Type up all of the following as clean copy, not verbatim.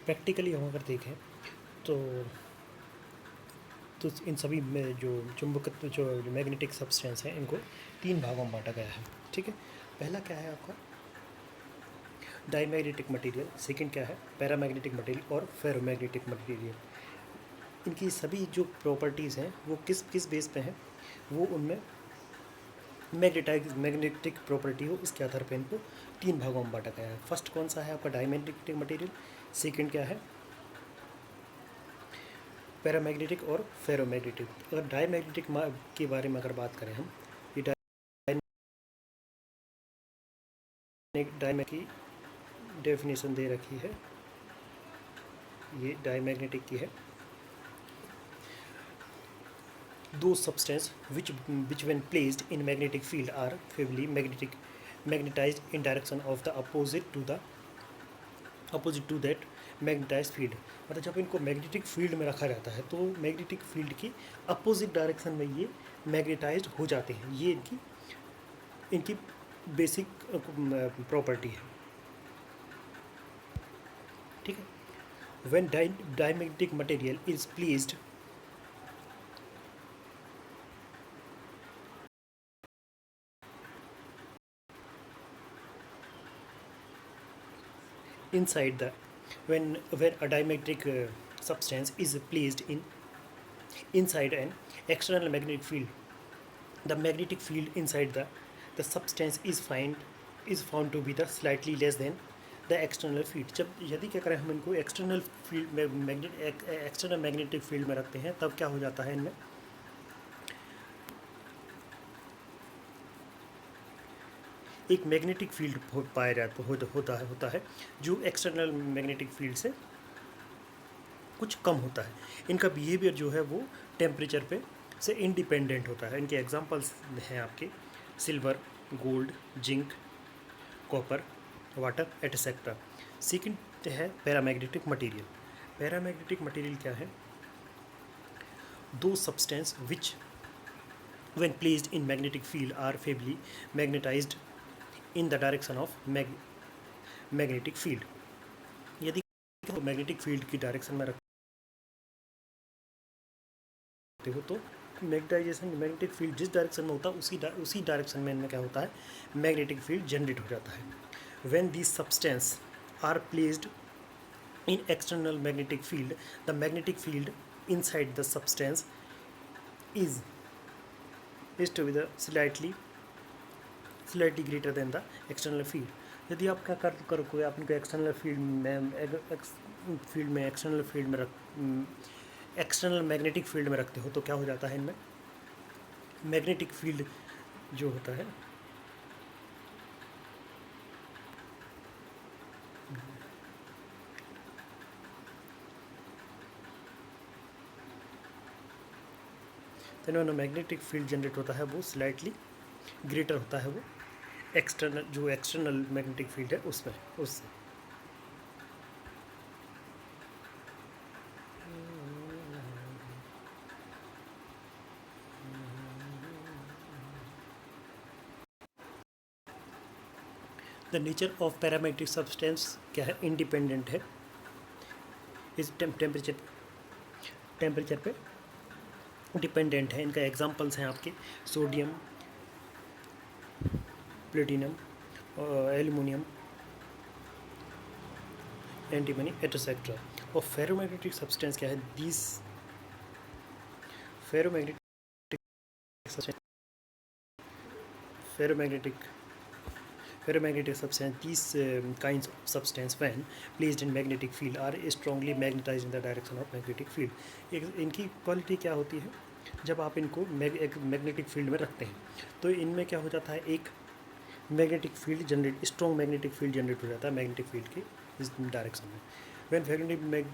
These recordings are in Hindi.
प्रैक्टिकली हम अगर देखें तो इन सभी में जो चुंबकत्व जो मैग्नेटिक सब्सटेंस हैं इनको 3 भागों में बांटा गया है। ठीक है, पहला क्या है आपका डाईमैग्नेटिक मटेरियल, सेकंड क्या है पैरामैग्नेटिक मटेरियल और फेरोमैग्नेटिक मटेरियल। इनकी सभी जो प्रॉपर्टीज़ हैं वो किस किस बेस पे हैं, वो उनमें मैग्नेटिक प्रॉपर्टी हो इसके आधार पर इनको 3 भागों में बांटा गया है। फर्स्ट कौन सा है आपका डाईमैग्नेटिक मटेरियल, सेकंड क्या है पैरामैग्नेटिक और फेरोमैग्नेटिक। अगर डाईमैग्नेटिक के बारे में अगर बात करें हम, ये डाईमैग्नेटिक की डेफिनेशन दे रखी है, ये डाईमैग्नेटिक की है। दो substance which when placed in magnetic field are favorably magnetized in direction of the opposite to that magnetize field. मतलब जब इनको मैग्नेटिक फील्ड में रखा जाता है तो मैग्नेटिक फील्ड की अपोजिट डायरेक्शन में ये मैग्नेटाइज्ड हो जाते हैं। ये इनकी बेसिक प्रॉपर्टी है। ठीक है, when diamagnetic material is placed inside the when a diamagnetic substance is placed inside an external magnetic field, the magnetic field inside the substance is found to be the slightly less than the external field। जब यदि क्या करें हम इनको एक्सटर्नल फील्ड में एक्सटर्नल मैग्नेटिक फील्ड में रखते हैं तब क्या हो जाता है, इनमें एक मैग्नेटिक फील्ड पाया जाता होता है जो एक्सटर्नल मैग्नेटिक फील्ड से कुछ कम होता है। इनका बिहेवियर जो है वो टेम्परेचर पे से इंडिपेंडेंट होता है। इनके एग्जांपल्स हैं आपके silver, gold, zinc, copper, water etcetera. Second है पैरामैग्नेटिक मटेरियल। पैरामैग्नेटिक मटेरियल क्या है, दो substance which when placed in magnetic field are favorably magnetized in the direction of magnetic field। यदि मैग्नेटिक फील्ड की डायरेक्शन में रखते हो तो मैग्नेटाइजेशन मैग्नेटिक फील्ड जिस डायरेक्शन में होता है उसी डायरेक्शन में इनमें क्या होता है मैग्नेटिक फील्ड जनरेट हो जाता है। When these substance are placed in external magnetic field, the magnetic field inside the substance is to be the slightly greater than the external field। यदि आप क्या करोगे, आप इनको एक्सटर्नल फील्ड में एक्सटर्नल मैग्नेटिक फील्ड में रखते हो तो क्या हो जाता है, इनमें मैग्नेटिक फील्ड जो होता है तो इन्होंने मैग्नेटिक फील्ड जनरेट होता है वो स्लाइटली ग्रेटर होता है वो एक्सटर्नल मैग्नेटिक फील्ड है उसमें उससे। The nature of paramagnetic substance क्या है, इंडिपेंडेंट है इस टेम्परेचर पे डिपेंडेंट है। इनका एग्जांपल्स हैं आपके sodium, platinum, aluminium, antimony etcetera. और फेरोमैग्नेटिक सब्सटेंस क्या है, these ferromagnetic substance, these kinds of substance when placed in magnetic field are strongly magnetized in the direction of magnetic field। इनकी क्वालिटी क्या होती है, जब आप इनको मैग्नेटिक फील्ड में रखते हैं तो इनमें क्या हो जाता है, एक magnetic field strong magnetic field generate हो जाता है मैग्नेटिक फील्ड के इस डायरेक्शन में। when magnetic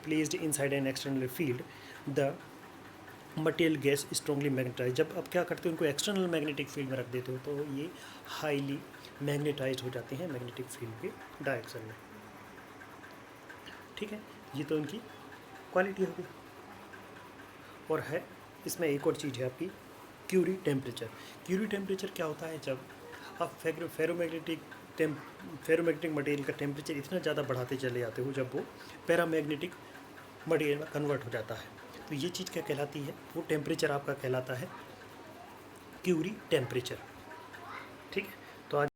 placed inside an external field, the material gets strongly magnetize. जब आप क्या करते हो, इनको एक्सटर्नल मैग्नेटिक फील्ड में रख देते हो तो ये हाईली मैग्नेटाइज हो जाते हैं मैग्नेटिक फील्ड के डायरेक्शन में। ठीक है, ये तो इनकी क्वालिटी होगी। और है इसमें एक और चीज़ है आपकी क्यूरी टेम्परेचर। क्यूरी टेम्परेचर क्या होता है, जब आप फेरोमैग्नेटिक फेरोमैग्नेटिक मटेरियल का टेम्परेचर इतना ज़्यादा बढ़ाते चले जाते हो जब वो पैरामैग्नेटिक मटेरियल में कन्वर्ट हो जाता है। तो ये चीज़ क्या कहलाती है, वो टेम्परेचर आपका कहलाता है क्यूरी टेम्परेचर। ठीक है, तो आज